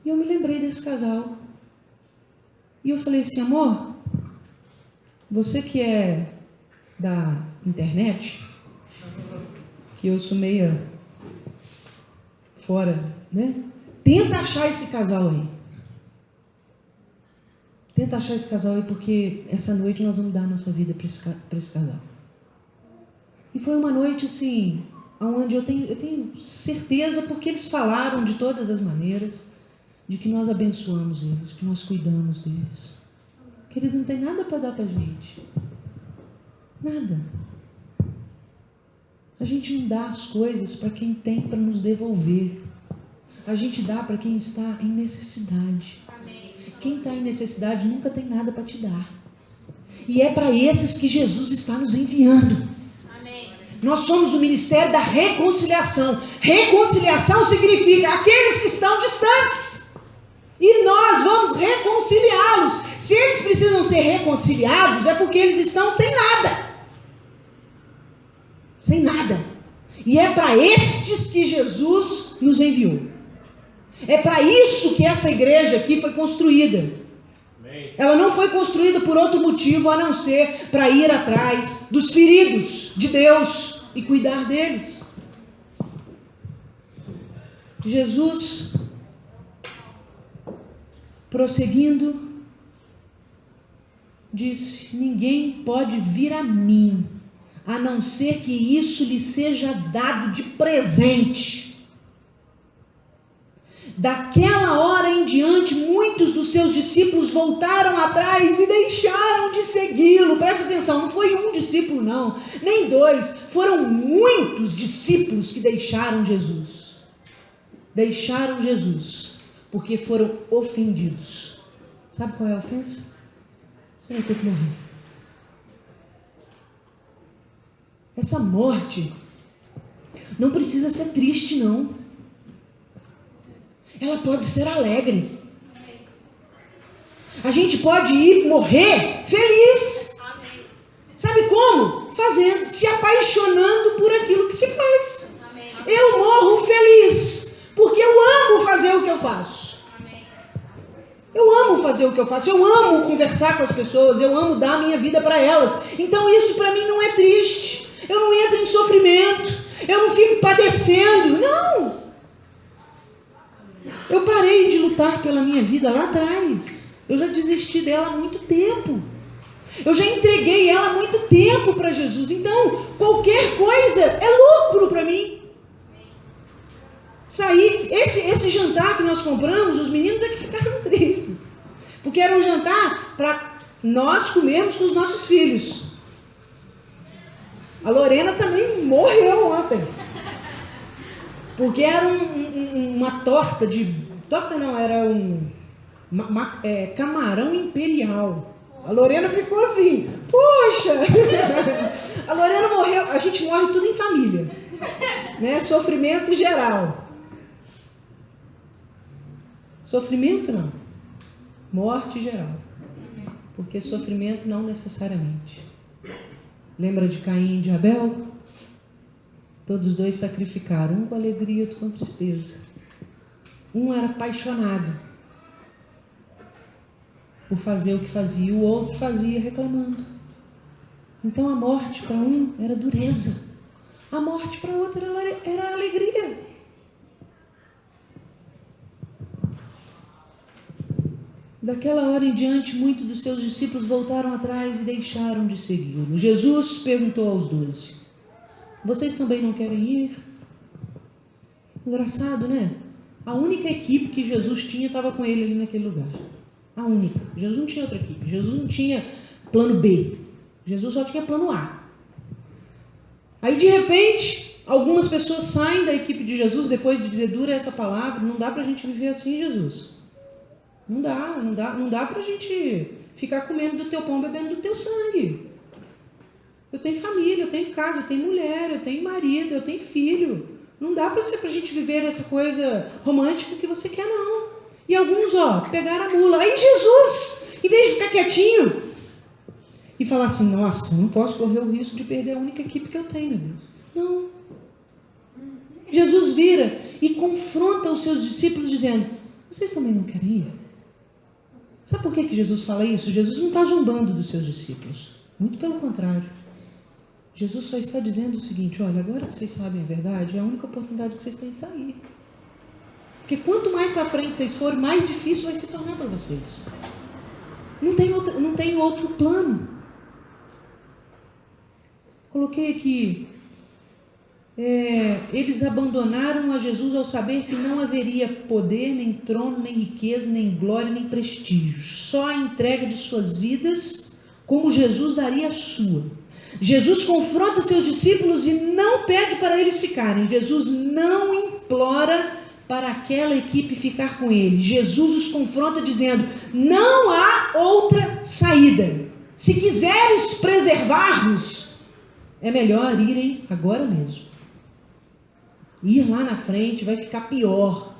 e eu me lembrei desse casal. E eu falei assim, amor, você que é da internet, que eu sou meia fora, né? Tenta achar esse casal aí. Tenta achar esse casal aí, porque essa noite nós vamos dar a nossa vida para esse casal. E foi uma noite assim, onde eu tenho certeza, porque eles falaram de todas as maneiras, de que nós abençoamos eles, que nós cuidamos deles. Querido, não tem nada para dar para a gente. Nada. A gente não dá as coisas para quem tem para nos devolver. A gente dá para quem está em necessidade. Amém. Quem está em necessidade nunca tem nada para te dar. E é para esses que Jesus está nos enviando. Amém. Nós somos o ministério da reconciliação. Reconciliação significa aqueles que estão distantes. E nós vamos reconciliá-los. Se eles precisam ser reconciliados, é porque eles estão sem nada. Sem nada. E é para estes que Jesus nos enviou. É para isso que essa igreja aqui foi construída. Amém. Ela não foi construída por outro motivo a não ser para ir atrás dos feridos de Deus e cuidar deles. Jesus, prosseguindo, disse: ninguém pode vir a mim, a não ser que isso lhe seja dado de presente. Daquela hora em diante, muitos dos seus discípulos voltaram atrás e deixaram de segui-lo. Preste atenção, não foi um discípulo não, nem 2, foram muitos discípulos que deixaram Jesus. Deixaram Jesus, porque foram ofendidos. Sabe qual é a ofensa? Você vai ter que morrer. Essa morte não precisa ser triste, não. Ela pode ser alegre. A gente pode ir morrer feliz. Sabe como? Fazendo, se apaixonando por aquilo que se faz. Eu morro feliz, porque eu amo fazer o que eu faço. Eu amo fazer o que eu faço, eu amo conversar com as pessoas, eu amo dar a minha vida para elas. Então isso para mim não é triste. Eu não entro em sofrimento, eu não fico padecendo, não. Eu parei de lutar pela minha vida lá atrás. Eu já desisti dela há muito tempo. Eu já entreguei ela há muito tempo para Jesus. Então, qualquer coisa é lucro para mim. Sair, esse jantar que nós compramos, os meninos é que ficaram tristes. Porque era um jantar para nós comermos com os nossos filhos. A Lorena também morreu ontem. Porque era uma torta de... Torta não, era camarão imperial. A Lorena ficou assim, poxa! A Lorena morreu, a gente morre tudo em família. Né? Sofrimento geral. Sofrimento não. Morte geral. Porque sofrimento não necessariamente. Lembra de Caim e de Abel? Todos os dois sacrificaram, um com alegria, outro com tristeza. Um era apaixonado por fazer o que fazia, o outro fazia reclamando. Então a morte para um era dureza, a morte para o outro era alegria. Daquela hora em diante, muitos dos seus discípulos voltaram atrás e deixaram de segui-lo. Jesus perguntou aos 12: vocês também não querem ir? Engraçado, né? A única equipe que Jesus tinha estava com ele ali naquele lugar. A única. Jesus não tinha outra equipe. Jesus não tinha plano B. Jesus só tinha plano A. Aí, de repente, algumas pessoas saem da equipe de Jesus depois de dizer dura essa palavra. Não dá para a gente viver assim, Jesus. Não dá para a gente ficar comendo do teu pão, bebendo do teu sangue. Eu tenho família, eu tenho casa, eu tenho mulher, eu tenho marido, eu tenho filho. Não dá para a gente viver essa coisa romântica que você quer, não. E alguns, pegaram a mula. Aí Jesus, em vez de ficar quietinho e falar assim, nossa, não posso correr o risco de perder a única equipe que eu tenho, meu Deus. Não. Jesus vira e confronta os seus discípulos dizendo, vocês também não querem ir? Sabe por que Jesus fala isso? Jesus não está zombando dos seus discípulos. Muito pelo contrário. Jesus só está dizendo o seguinte, olha, agora que vocês sabem a verdade, é a única oportunidade que vocês têm de sair. Porque quanto mais para frente vocês forem, mais difícil vai se tornar para vocês. Não tem outro plano. Coloquei aqui, eles abandonaram a Jesus ao saber que não haveria poder, nem trono, nem riqueza, nem glória, nem prestígio. Só a entrega de suas vidas, como Jesus daria a sua. Jesus confronta seus discípulos e não pede para eles ficarem. Jesus não implora para aquela equipe ficar com ele. Jesus os confronta dizendo, não há outra saída. Se quiseres preservar-vos, é melhor irem agora mesmo. Ir lá na frente vai ficar pior.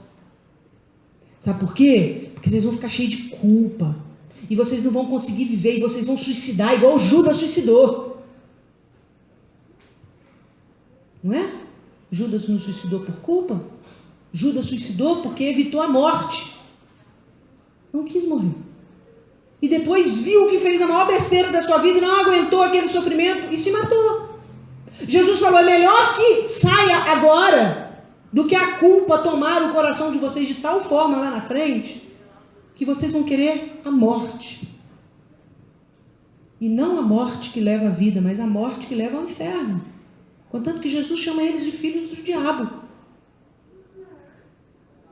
Sabe por quê? Porque vocês vão ficar cheios de culpa. E vocês não vão conseguir viver e vocês vão suicidar igual Judas suicidou. Não é? Judas não suicidou por culpa? Judas suicidou porque evitou a morte. Não quis morrer. E depois viu que fez a maior besteira da sua vida e não aguentou aquele sofrimento e se matou. Jesus falou, é melhor que saia agora do que a culpa tomar o coração de vocês de tal forma lá na frente que vocês vão querer a morte. E não a morte que leva à vida, mas a morte que leva ao inferno. Contanto que Jesus chama eles de filhos do diabo.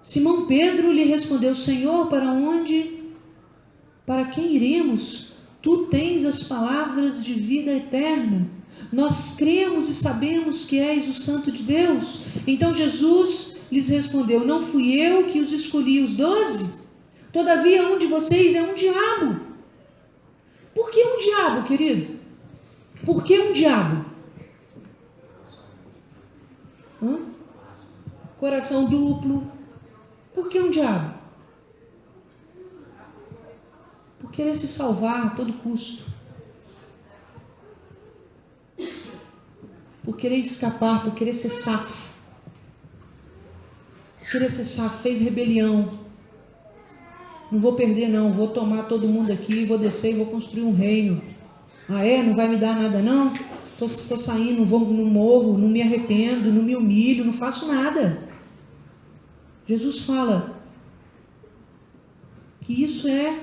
Simão Pedro lhe respondeu, Senhor, para onde? Para quem iremos? Tu tens as palavras de vida eterna. Nós cremos e sabemos que és o Santo de Deus. Então Jesus lhes respondeu, não fui eu que os escolhi os 12? Todavia um de vocês é um diabo. Por que um diabo, querido? Por que um diabo? Coração duplo. Por que um diabo? Por querer se salvar a todo custo. Por querer escapar, por querer ser safo. Querer ser safo, fez rebelião. Não vou perder não, vou tomar todo mundo aqui, vou descer e vou construir um reino. Ah é? Não vai me dar nada não? Estou saindo, não morro, não me arrependo, não me humilho, não faço nada. Jesus fala que isso é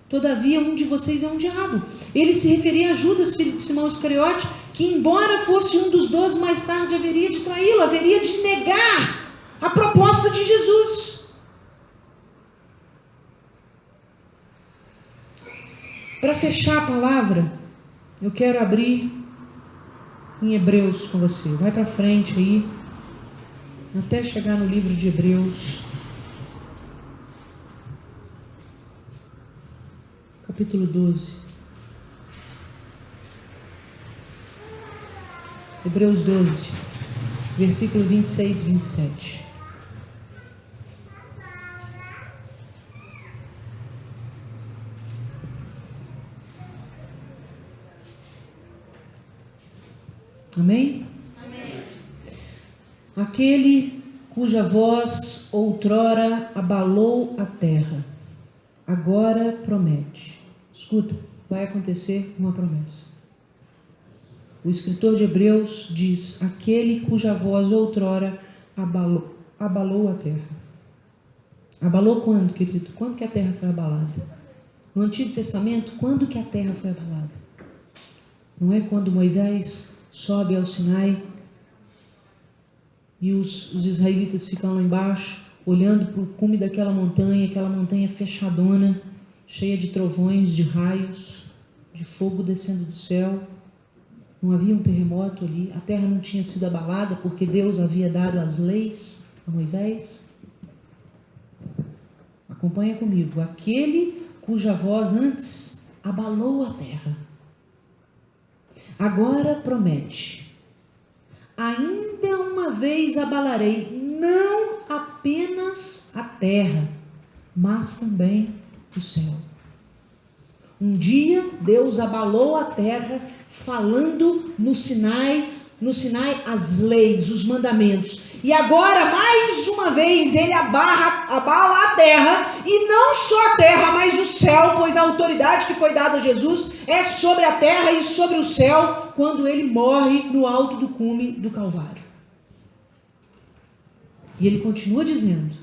Todavia, um de vocês é um diabo. Ele se referia a Judas, filho de Simão Iscariote, que embora fosse um dos 12, mais tarde haveria de traí-lo, haveria de negar a proposta de Jesus. Para fechar a palavra, eu quero abrir em Hebreus com você. Vai para frente aí, até chegar no livro de Hebreus, capítulo 12. Hebreus 12, versículo 26 e 27. Amém? Amém. Aquele cuja voz outrora abalou a terra, agora promete. Escuta, vai acontecer uma promessa. O escritor de Hebreus diz: aquele cuja voz outrora abalou a terra. Abalou quando, querido? Quando que a terra foi abalada? No Antigo Testamento, quando que a terra foi abalada? Não é quando Moisés sobe ao Sinai e os israelitas ficam lá embaixo, olhando para o cume daquela montanha fechadona, cheia de trovões, de raios, de fogo descendo do céu. Não havia um terremoto ali, a terra não tinha sido abalada porque Deus havia dado as leis a Moisés. Acompanha comigo. Aquele cuja voz antes abalou a terra, agora promete: ainda uma vez abalarei não apenas a terra, mas também o céu. Um dia Deus abalou a terra falando no Sinai as leis, os mandamentos. E agora, mais uma vez, ele abala a terra, e não só a terra, mas o céu, pois a autoridade que foi dada a Jesus é sobre a terra e sobre o céu, quando ele morre no alto do cume do Calvário. E ele continua dizendo: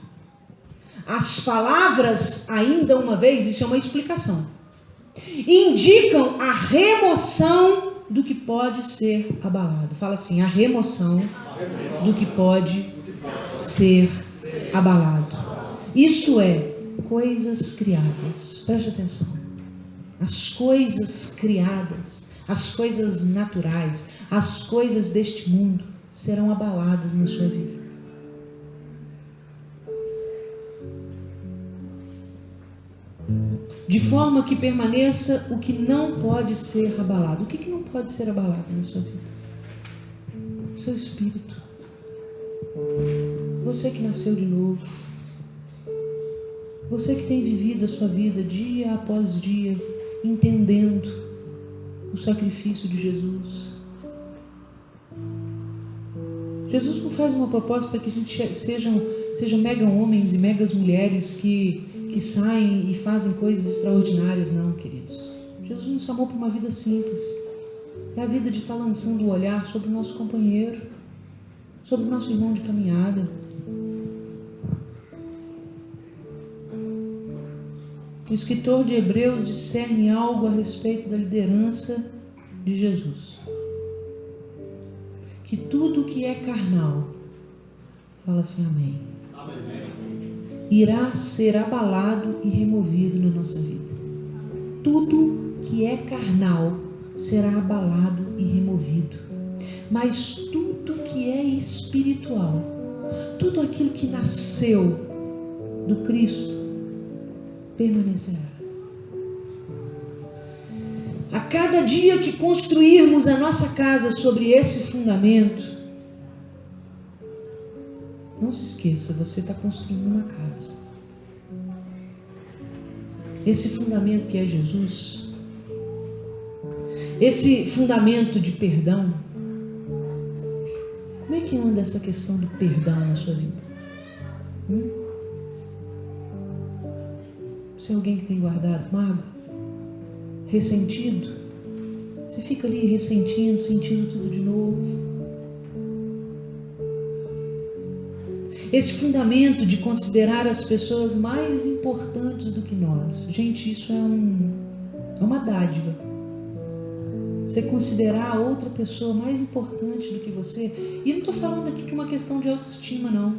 as palavras, ainda uma vez, isso é uma explicação, indicam a remoção do que pode ser abalado. Fala assim: a remoção do que pode ser abalado. Isso é, coisas criadas. Preste atenção. As coisas criadas, as coisas naturais, as coisas deste mundo serão abaladas na sua vida. De forma que permaneça o que não pode ser abalado. O que não pode ser abalado na sua vida? O seu espírito. Você que nasceu de novo. Você que tem vivido a sua vida dia após dia, entendendo o sacrifício de Jesus. Jesus não faz uma proposta para que a gente sejam mega homens e megas mulheres que saem e fazem coisas extraordinárias, não, queridos. Jesus nos chamou para uma vida simples. É a vida de estar lançando o olhar sobre o nosso companheiro, sobre o nosso irmão de caminhada. O escritor de Hebreus discerne algo a respeito da liderança de Jesus. Que tudo que é carnal, fala assim, amém, irá ser abalado e removido na nossa vida. Tudo que é carnal será abalado e removido. Mas tudo que é espiritual, tudo aquilo que nasceu do Cristo, permanecerá. A cada dia que construirmos a nossa casa sobre esse fundamento, não se esqueça, você está construindo uma casa. Esse fundamento que é Jesus, esse fundamento de perdão, como é que anda essa questão do perdão na sua vida? Você é alguém que tem guardado mágoa? Ressentido? Você fica ali ressentindo, sentindo tudo de novo. esse fundamento de considerar as pessoas mais importantes do que nós. Gente, isso é uma dádiva. Você considerar a outra pessoa mais importante do que você. E não estou falando aqui de uma questão de autoestima, não.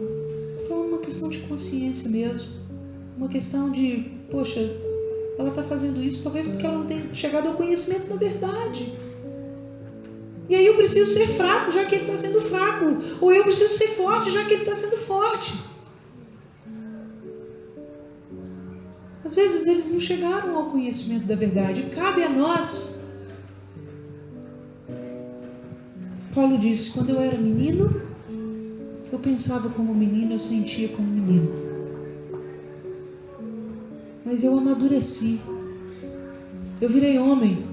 Estou falando de uma questão de consciência mesmo. Uma questão de, poxa, ela está fazendo isso talvez porque ela não tenha chegado ao conhecimento da verdade. E aí eu preciso ser fraco, já que ele está sendo fraco. Ou eu preciso ser forte, já que ele está sendo forte. Às vezes eles não chegaram ao conhecimento da verdade. Cabe a nós. Paulo disse, quando eu era menino, eu pensava como menino, eu sentia como menino. Mas eu amadureci. Eu virei homem.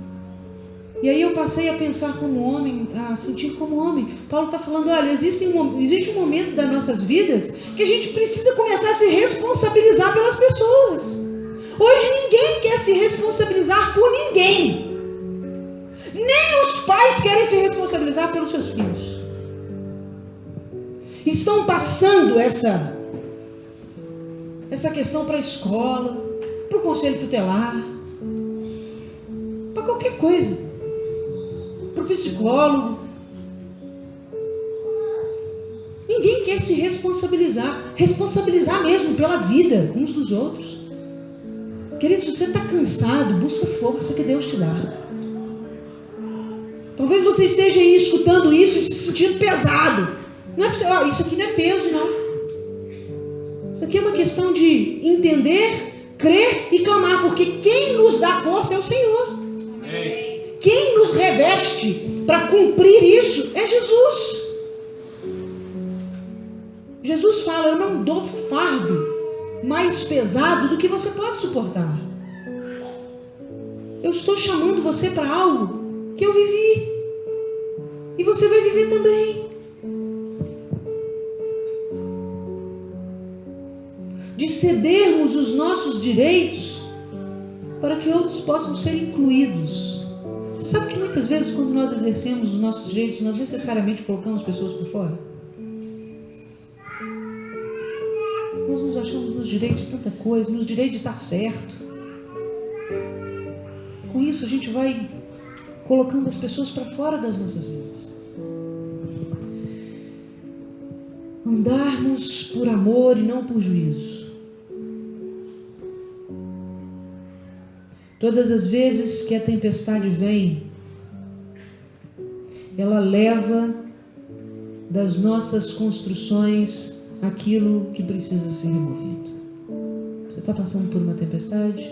E aí eu passei a pensar como homem, a sentir como homem. Paulo está falando, olha, existe um momento das nossas vidas que a gente precisa começar a se responsabilizar pelas pessoas. Hoje ninguém quer se responsabilizar por ninguém. Nem os pais querem se responsabilizar pelos seus filhos. Estão passando essa questão para a escola, para o conselho tutelar, para qualquer coisa. Para o psicólogo. Ninguém quer se responsabilizar mesmo pela vida uns dos outros. Querido, se você está cansado, busca força que Deus te dá. Talvez você esteja aí escutando isso e se sentindo pesado. Não é para você, isso aqui não é peso, não. Isso aqui é uma questão de entender, crer e clamar, porque quem nos dá força é o Senhor. Amém. Quem nos reveste para cumprir isso é Jesus. Jesus fala, eu não dou fardo mais pesado do que você pode suportar. Eu estou chamando você para algo que eu vivi. E você vai viver também. De cedermos os nossos direitos para que outros possam ser incluídos. Você sabe que muitas vezes quando nós exercemos os nossos direitos, nós necessariamente colocamos pessoas por fora? Nós nos achamos nos direitos de tanta coisa, nos direitos de estar certo. Com isso a gente vai colocando as pessoas para fora das nossas vidas. Andarmos por amor e não por juízo. Todas as vezes que a tempestade vem, ela leva das nossas construções aquilo que precisa ser removido. Você está passando por uma tempestade?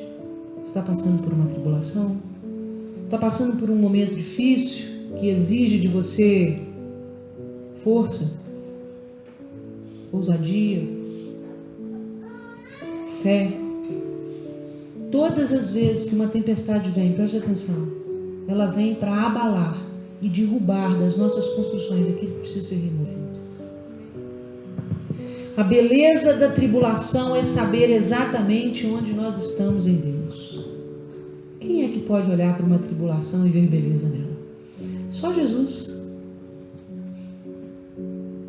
Você está passando por uma tribulação? Está passando por um momento difícil que exige de você força, ousadia, fé. Todas as vezes que uma tempestade vem, preste atenção, ela vem para abalar e derrubar das nossas construções aquilo que precisa ser removido. A beleza da tribulação é saber exatamente onde nós estamos em Deus. Quem é que pode olhar para uma tribulação e ver beleza nela? Só Jesus.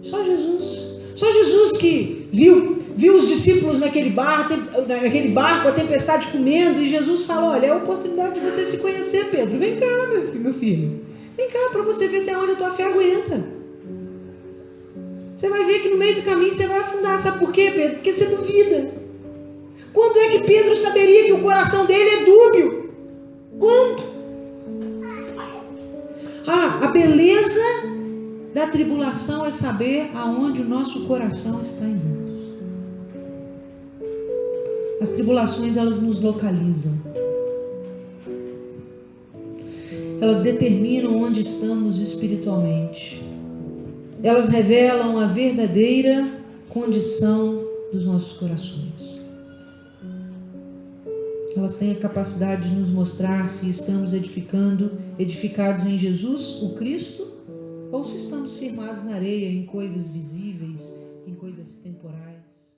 Só Jesus. Só Jesus que viu os discípulos naquele barco, a tempestade comendo, e Jesus falou, olha, é a oportunidade de você se conhecer, Pedro. Vem cá, meu filho. Vem cá, para você ver até onde a tua fé aguenta. Você vai ver que no meio do caminho você vai afundar. Sabe por quê, Pedro? Porque você duvida. Quando é que Pedro saberia que o coração dele é dúbio? Quando? A beleza da tribulação é saber aonde o nosso coração está em Deus. As tribulações, elas nos localizam. Elas determinam onde estamos espiritualmente. Elas revelam a verdadeira condição dos nossos corações. Elas têm a capacidade de nos mostrar se estamos edificados em Jesus, o Cristo, ou se estamos firmados na areia, em coisas visíveis, em coisas temporais.